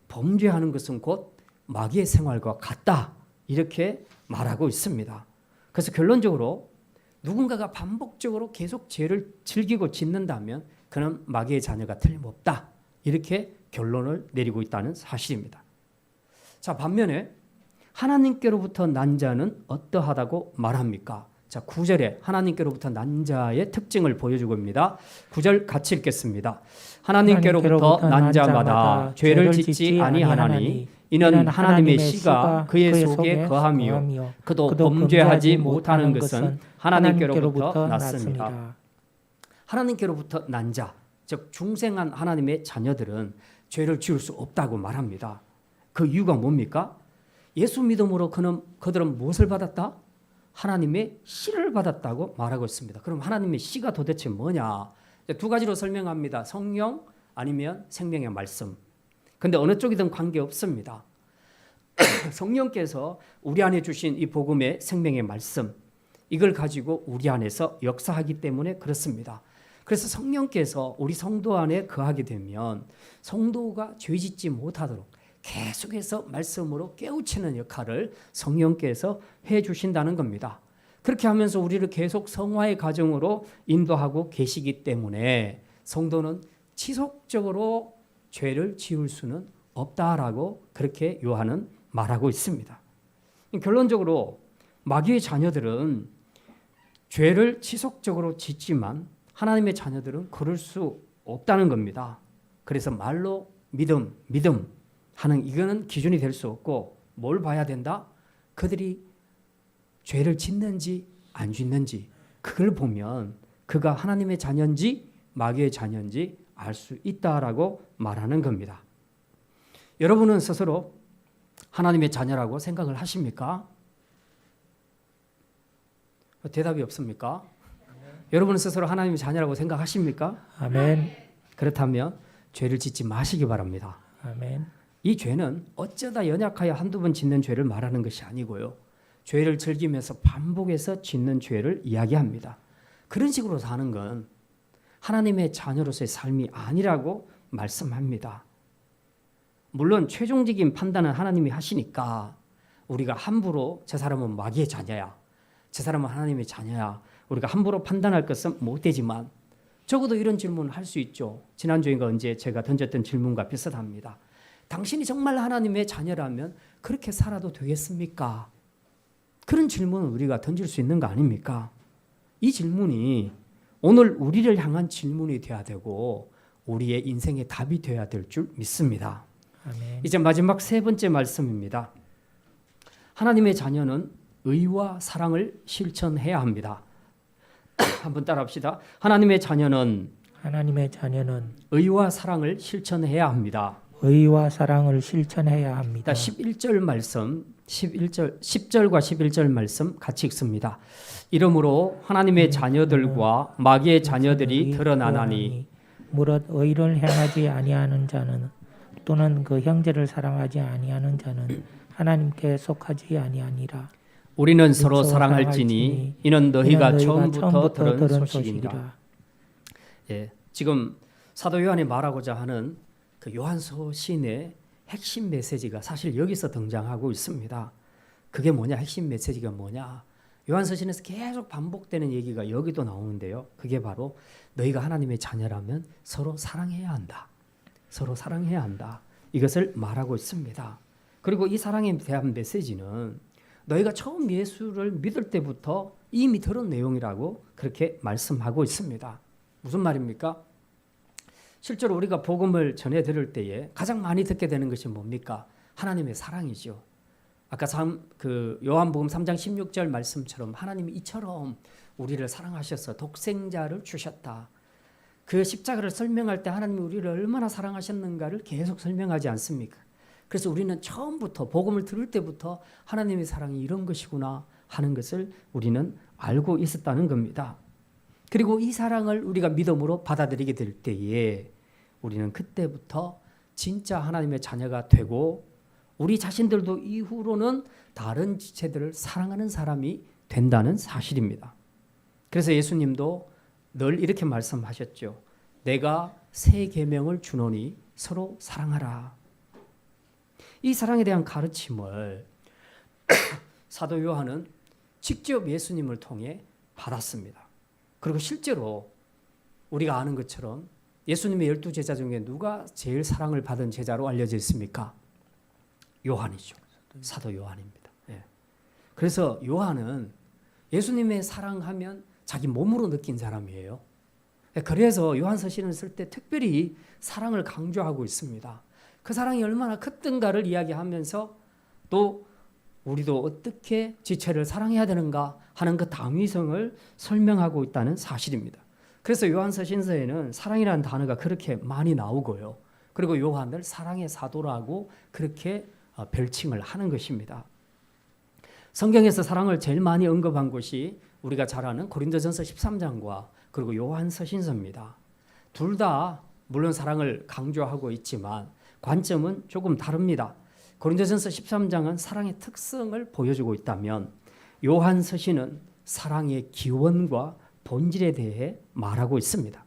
범죄하는 것은 곧 마귀의 생활과 같다. 이렇게 말하고 있습니다. 그래서 결론적으로 누군가가 반복적으로 계속 죄를 즐기고 짓는다면 그는 마귀의 자녀가 틀림없다. 이렇게 결론을 내리고 있다는 사실입니다. 자, 반면에 하나님께로부터 난 자는 어떠하다고 말합니까? 자, 9절에 하나님께로부터 난 자의 특징을 보여주고 있습니다. 9절 같이 읽겠습니다. 하나님께로부터 난 자마다 죄를 짓지 아니하나니 이는 하나님의 씨가 그의 속에 거함이요 그도 범죄하지 못하는 것은 하나님께로부터 났습니다. 하나님께로부터 난 자, 즉 중생한 하나님의 자녀들은 죄를 지을 수 없다고 말합니다. 그 이유가 뭡니까? 예수 믿음으로 그들은 무엇을 받았다? 하나님의 씨를 받았다고 말하고 있습니다. 그럼 하나님의 씨가 도대체 뭐냐? 두 가지로 설명합니다. 성령 아니면 생명의 말씀. 근데 어느 쪽이든 관계없습니다. 성령께서 우리 안에 주신 이 복음의 생명의 말씀, 이걸 가지고 우리 안에서 역사하기 때문에 그렇습니다. 그래서 성령께서 우리 성도 안에 거하게 되면 성도가 죄짓지 못하도록 계속해서 말씀으로 깨우치는 역할을 성령께서 해주신다는 겁니다. 그렇게 하면서 우리를 계속 성화의 과정으로 인도하고 계시기 때문에 성도는 지속적으로 죄를 지을 수는 없다라고 그렇게 요한은 말하고 있습니다. 결론적으로 마귀의 자녀들은 죄를 지속적으로 짓지만 하나님의 자녀들은 그럴 수 없다는 겁니다. 그래서 말로 믿음 하는 이거는 기준이 될 수 없고 뭘 봐야 된다? 그들이 죄를 짓는지 안 짓는지 그걸 보면 그가 하나님의 자녀인지 마귀의 자녀인지 알 수 있다라고 말하는 겁니다. 여러분은 스스로 하나님의 자녀라고 생각을 하십니까? 대답이 없습니까? 여러분 스스로 하나님의 자녀라고 생각하십니까? 아멘. 그렇다면 죄를 짓지 마시기 바랍니다. 아멘. 이 죄는 어쩌다 연약하여 한두 번 짓는 죄를 말하는 것이 아니고요. 죄를 즐기면서 반복해서 짓는 죄를 이야기합니다. 그런 식으로 사는 건 하나님의 자녀로서의 삶이 아니라고 말씀합니다. 물론 최종적인 판단은 하나님이 하시니까 우리가 함부로 저 사람은 마귀의 자녀야, 저 사람은 하나님의 자녀야, 우리가 함부로 판단할 것은 못 되지만 적어도 이런 질문을 할 수 있죠. 지난주인가 언제 제가 던졌던 질문과 비슷합니다. 당신이 정말 하나님의 자녀라면 그렇게 살아도 되겠습니까? 그런 질문을 우리가 던질 수 있는 거 아닙니까? 이 질문이 오늘 우리를 향한 질문이 되어야 되고 우리의 인생의 답이 되어야 될 줄 믿습니다. 아멘. 이제 마지막 세 번째 말씀입니다. 하나님의 자녀는 의와 사랑을 실천해야 합니다. 한번 따라합시다. 하나님의 자녀는 의와 사랑을 실천해야 합니다. 의와 사랑을 실천해야 합니다. 11절 말씀, 10절과 11절 말씀 같이 읽습니다. 이러므로 하나님의 자녀들과 마귀의 자녀들이 드러나나니 무릇 의를 행하지 아니하는 자는 또는 그 형제를 사랑하지 아니하는 자는 하나님께 속하지 아니하니라. 우리는 서로 사랑할지니 이는 너희가 처음부터 들은 소식이니라. 예, 지금 사도 요한이 말하고자 하는 그 요한서 시인의 핵심 메시지가 사실 여기서 등장하고 있습니다. 그게 뭐냐? 핵심 메시지가 뭐냐? 요한서 시인에서 계속 반복되는 얘기가 여기도 나오는데요. 그게 바로 너희가 하나님의 자녀라면 서로 사랑해야 한다. 서로 사랑해야 한다. 이것을 말하고 있습니다. 그리고 이 사랑에 대한 메시지는 너희가 처음 예수를 믿을 때부터 이미 들은 내용이라고 그렇게 말씀하고 있습니다. 무슨 말입니까? 실제로 우리가 복음을 전해 들을 때에 가장 많이 듣게 되는 것이 뭡니까? 하나님의 사랑이죠. 아까 요한복음 3장 16절 말씀처럼 하나님이 이처럼 우리를 사랑하셔서 독생자를 주셨다. 그 십자가를 설명할 때 하나님이 우리를 얼마나 사랑하셨는가를 계속 설명하지 않습니까? 그래서 우리는 처음부터 복음을 들을 때부터 하나님의 사랑이 이런 것이구나 하는 것을 우리는 알고 있었다는 겁니다. 그리고 이 사랑을 우리가 믿음으로 받아들이게 될 때에 우리는 그때부터 진짜 하나님의 자녀가 되고 우리 자신들도 이후로는 다른 지체들을 사랑하는 사람이 된다는 사실입니다. 그래서 예수님도 늘 이렇게 말씀하셨죠. 내가 새 계명을 주노니 서로 사랑하라. 이 사랑에 대한 가르침을 사도 요한은 직접 예수님을 통해 받았습니다. 그리고 실제로 우리가 아는 것처럼 예수님의 12제자 중에 누가 제일 사랑을 받은 제자로 알려져 있습니까? 요한이죠. 사도 요한입니다. 예. 그래서 요한은 예수님의 사랑하면 자기 몸으로 느낀 사람이에요. 그래서 요한서 시를 쓸 때 특별히 사랑을 강조하고 있습니다. 그 사랑이 얼마나 컸던가를 이야기하면서 또 우리도 어떻게 지체를 사랑해야 되는가 하는 그 당위성을 설명하고 있다는 사실입니다. 그래서 요한서 신서에는 사랑이라는 단어가 그렇게 많이 나오고요. 그리고 요한을 사랑의 사도라고 그렇게 별칭을 하는 것입니다. 성경에서 사랑을 제일 많이 언급한 곳이 우리가 잘 아는 고린도전서 13장과 그리고 요한서 신서입니다. 둘 다 물론 사랑을 강조하고 있지만 관점은 조금 다릅니다. 고린도전서 13장은 사랑의 특성을 보여주고 있다면 요한서신은 사랑의 기원과 본질에 대해 말하고 있습니다.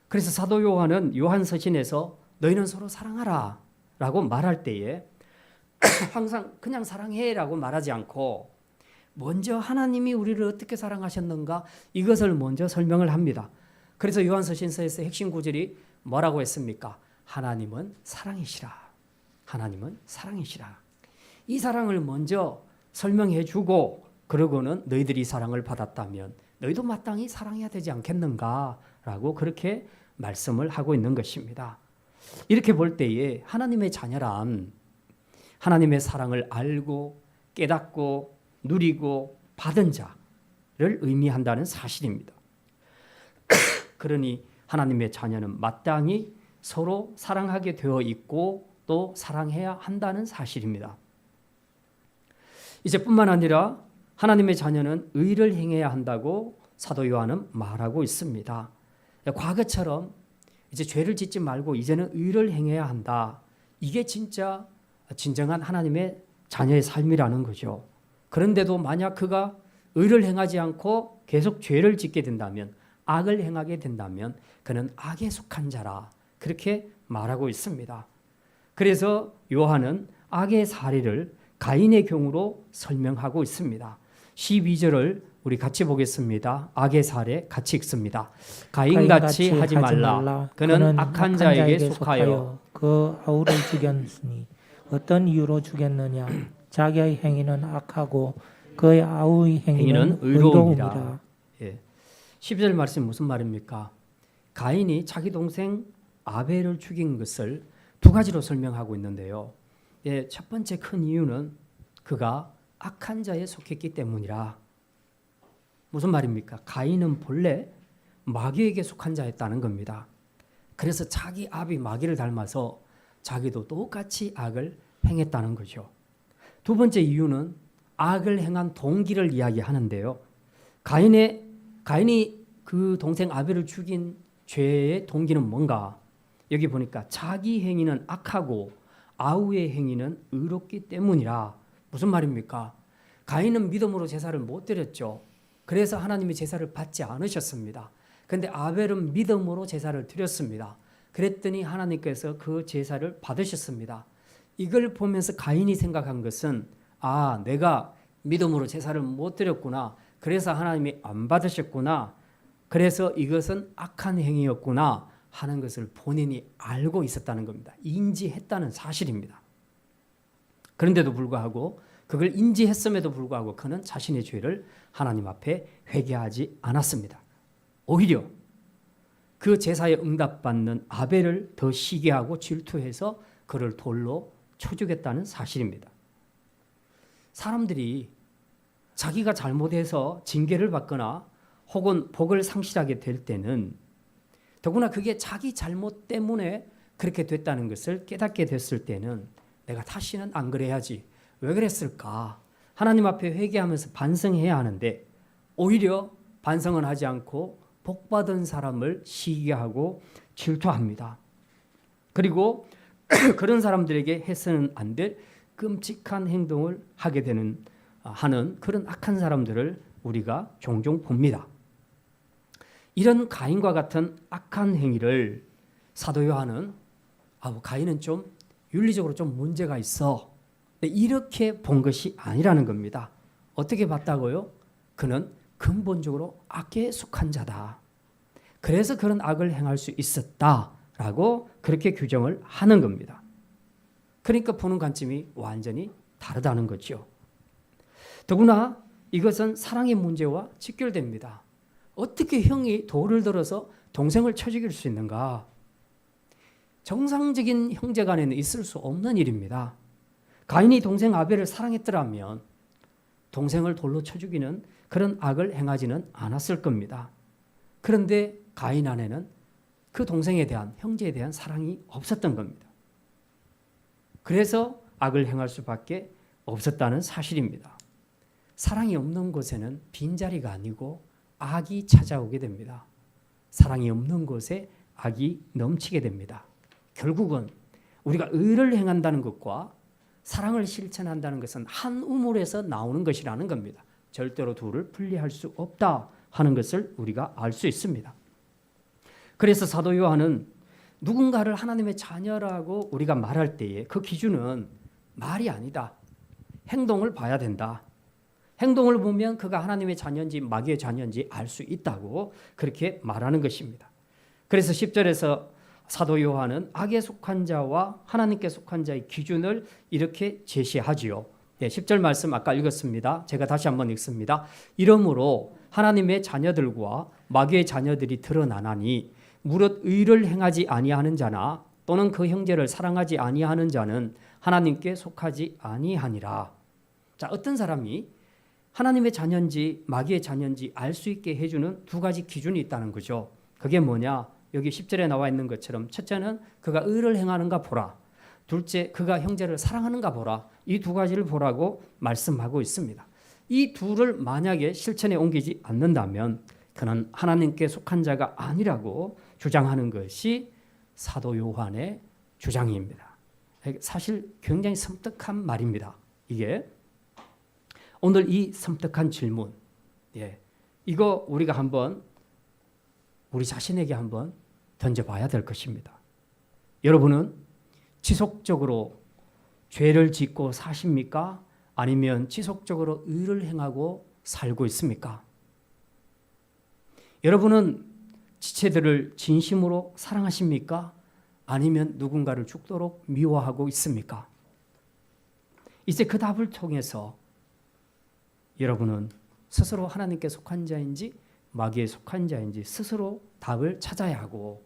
그래서 사도 요한은 요한서신에서 너희는 서로 사랑하라 라고 말할 때에 항상 그냥 사랑해라고 말하지 않고 먼저 하나님이 우리를 어떻게 사랑하셨는가 이것을 먼저 설명을 합니다. 그래서 요한서신서에서 핵심 구절이 뭐라고 했습니까? 하나님은 사랑이시라. 하나님은 사랑이시라. 이 사랑을 먼저 설명해 주고 그러고는 너희들이 사랑을 받았다면 너희도 마땅히 사랑해야 되지 않겠는가 라고 그렇게 말씀을 하고 있는 것입니다. 이렇게 볼 때에 하나님의 자녀란 하나님의 사랑을 알고 깨닫고 누리고 받은 자를 의미한다는 사실입니다. 그러니 하나님의 자녀는 마땅히 서로 사랑하게 되어 있고 또 사랑해야 한다는 사실입니다. 이제 뿐만 아니라 하나님의 자녀는 의를 행해야 한다고 사도 요한은 말하고 있습니다. 과거처럼 이제 죄를 짓지 말고 이제는 의를 행해야 한다. 이게 진짜 진정한 하나님의 자녀의 삶이라는 거죠. 그런데도 만약 그가 의를 행하지 않고 계속 죄를 짓게 된다면, 악을 행하게 된다면 그는 악에 속한 자라, 그렇게 말하고 있습니다. 그래서 요한은 악의 사례를 가인의 경우로 설명하고 있습니다. 12절을 우리 같이 보겠습니다. 악의 사례 같이 읽습니다. 가인같이 하지 말라. 그는 악한 자에게 속하여 그 아우를 죽였으니 어떤 이유로 죽였느냐? 자기의 행위는 악하고 그의 아우의 행위는 의로움이라. 예. 12절 말씀 무슨 말입니까? 가인이 자기 동생 아벨을 죽인 것을 두 가지로 설명하고 있는데요. 예, 첫 번째 큰 이유는 그가 악한 자에 속했기 때문이라. 무슨 말입니까? 가인은 본래 마귀에게 속한 자였다는 겁니다. 그래서 자기 아비 마귀를 닮아서 자기도 똑같이 악을 행했다는 거죠. 두 번째 이유는 악을 행한 동기를 이야기하는데요. 가인이 그 동생 아벨을 죽인 죄의 동기는 뭔가? 여기 보니까 자기 행위는 악하고 아우의 행위는 의롭기 때문이라. 무슨 말입니까? 가인은 믿음으로 제사를 못 드렸죠. 그래서 하나님이 제사를 받지 않으셨습니다. 그런데 아벨은 믿음으로 제사를 드렸습니다. 그랬더니 하나님께서 그 제사를 받으셨습니다. 이걸 보면서 가인이 생각한 것은, 아, 내가 믿음으로 제사를 못 드렸구나. 그래서 하나님이 안 받으셨구나. 그래서 이것은 악한 행위였구나 하는 것을 본인이 알고 있었다는 겁니다. 인지했다는 사실입니다. 그런데도 불구하고, 그걸 인지했음에도 불구하고 그는 자신의 죄를 하나님 앞에 회개하지 않았습니다. 오히려 그 제사에 응답받는 아벨을 더 시기하고 질투해서 그를 돌로 쳐 죽였다는 사실입니다. 사람들이 자기가 잘못해서 징계를 받거나 혹은 복을 상실하게 될 때는, 더구나 그게 자기 잘못 때문에 그렇게 됐다는 것을 깨닫게 됐을 때는, 내가 다시는 안 그래야지, 왜 그랬을까? 하나님 앞에 회개하면서 반성해야 하는데, 오히려 반성은 하지 않고 복받은 사람을 시기하고 질투합니다. 그리고 그런 사람들에게 해서는 안 될 끔찍한 행동을 하게 하는 그런 악한 사람들을 우리가 종종 봅니다. 이런 가인과 같은 악한 행위를 사도 요한은, 가인은 좀 윤리적으로 좀 문제가 있어, 이렇게 본 것이 아니라는 겁니다. 어떻게 봤다고요? 그는 근본적으로 악에 속한 자다. 그래서 그런 악을 행할 수 있었다라고 그렇게 규정을 하는 겁니다. 그러니까 보는 관점이 완전히 다르다는 거죠. 더구나 이것은 사랑의 문제와 직결됩니다. 어떻게 형이 돌을 들어서 동생을 쳐 죽일 수 있는가? 정상적인 형제 간에는 있을 수 없는 일입니다. 가인이 동생 아벨을 사랑했더라면 동생을 돌로 쳐 죽이는 그런 악을 행하지는 않았을 겁니다. 그런데 가인 안에는 그 동생에 대한, 형제에 대한 사랑이 없었던 겁니다. 그래서 악을 행할 수밖에 없었다는 사실입니다. 사랑이 없는 곳에는 빈자리가 아니고 악이 찾아오게 됩니다. 사랑이 없는 곳에 악이 넘치게 됩니다. 결국은 우리가 의를 행한다는 것과 사랑을 실천한다는 것은 한 우물에서 나오는 것이라는 겁니다. 절대로 둘을 분리할 수 없다 하는 것을 우리가 알 수 있습니다. 그래서 사도 요한은 누군가를 하나님의 자녀라고 우리가 말할 때에 그 기준은 말이 아니다. 행동을 봐야 된다. 행동을 보면 그가 하나님의 자녀인지 마귀의 자녀인지 알 수 있다고 그렇게 말하는 것입니다. 그래서 10절에서 사도 요한은 악에 속한 자와 하나님께 속한 자의 기준을 이렇게 제시하지요. 10절 말씀 아까 읽었습니다. 제가 다시 한번 읽습니다. 이러므로 하나님의 자녀들과 마귀의 자녀들이 드러나나니 무릇 의를 행하지 아니하는 자나 또는 그 형제를 사랑하지 아니하는 자는 하나님께 속하지 아니하니라. 자, 어떤 사람이 하나님의 자녀인지 마귀의 자녀인지 알 수 있게 해주는 두 가지 기준이 있다는 거죠. 그게 뭐냐? 여기 10절에 나와 있는 것처럼 첫째는 그가 의를 행하는가 보라. 둘째, 그가 형제를 사랑하는가 보라. 이 두 가지를 보라고 말씀하고 있습니다. 이 둘을 만약에 실천에 옮기지 않는다면 그는 하나님께 속한 자가 아니라고 주장하는 것이 사도 요한의 주장입니다. 사실 굉장히 섬뜩한 말입니다. 이게 오늘 이 섬뜩한 질문, 이거 우리가 한번 우리 자신에게 한번 던져봐야 될 것입니다. 여러분은 지속적으로 죄를 짓고 사십니까? 아니면 지속적으로 의를 행하고 살고 있습니까? 여러분은 지체들을 진심으로 사랑하십니까? 아니면 누군가를 죽도록 미워하고 있습니까? 이제 그 답을 통해서 여러분은 스스로 하나님께 속한 자인지 마귀에 속한 자인지 스스로 답을 찾아야 하고,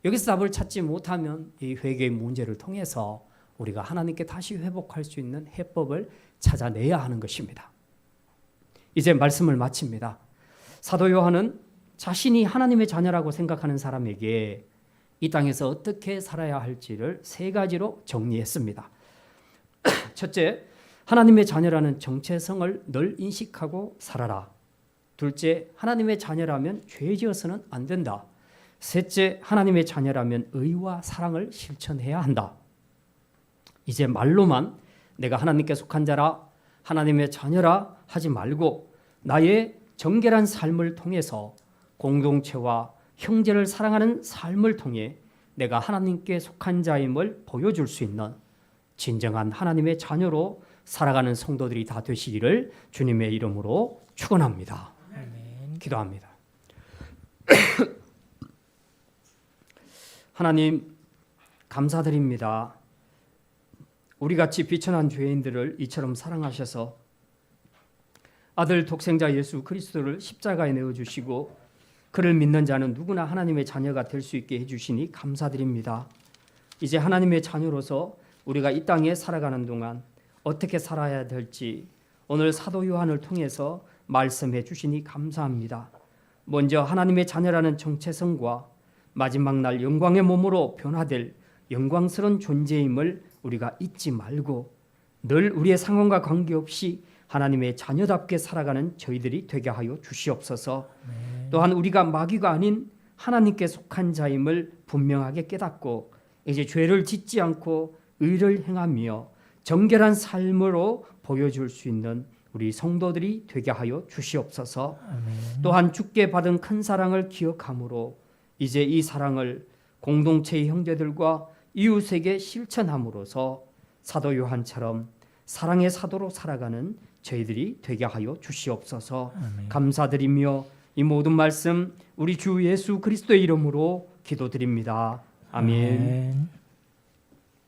여기서 답을 찾지 못하면 이 회개의 문제를 통해서 우리가 하나님께 다시 회복할 수 있는 해법을 찾아내야 하는 것입니다. 이제 말씀을 마칩니다. 사도 요한은 자신이 하나님의 자녀라고 생각하는 사람에게 이 땅에서 어떻게 살아야 할지를 세 가지로 정리했습니다. 첫째, 하나님의 자녀라는 정체성을 늘 인식하고 살아라. 둘째, 하나님의 자녀라면 죄 지어서는 안 된다. 셋째, 하나님의 자녀라면 의와 사랑을 실천해야 한다. 이제 말로만 내가 하나님께 속한 자라, 하나님의 자녀라 하지 말고 나의 정결한 삶을 통해서 공동체와 형제를 사랑하는 삶을 통해 내가 하나님께 속한 자임을 보여줄 수 있는 진정한 하나님의 자녀로 살아가는 성도들이 다 되시기를 주님의 이름으로 축원합니다. 기도합니다. 하나님 감사드립니다. 우리같이 비천한 죄인들을 이처럼 사랑하셔서 아들 독생자 예수 그리스도를 십자가에 내어주시고 그를 믿는 자는 누구나 하나님의 자녀가 될 수 있게 해주시니 감사드립니다. 이제 하나님의 자녀로서 우리가 이 땅에 살아가는 동안 어떻게 살아야 될지 오늘 사도 요한을 통해서 말씀해 주시니 감사합니다. 먼저 하나님의 자녀라는 정체성과 마지막 날 영광의 몸으로 변화될 영광스러운 존재임을 우리가 잊지 말고 늘 우리의 상황과 관계없이 하나님의 자녀답게 살아가는 저희들이 되게 하여 주시옵소서. 또한 우리가 마귀가 아닌 하나님께 속한 자임을 분명하게 깨닫고 이제 죄를 짓지 않고 의를 행하며 정결한 삶으로 보여줄 수 있는 우리 성도들이 되게 하여 주시옵소서. 또한 주께 받은 큰 사랑을 기억함으로 이제 이 사랑을 공동체의 형제들과 이웃에게 실천함으로써 사도 요한처럼 사랑의 사도로 살아가는 저희들이 되게 하여 주시옵소서. 감사드리며 이 모든 말씀 우리 주 예수 그리스도의 이름으로 기도드립니다. 아멘.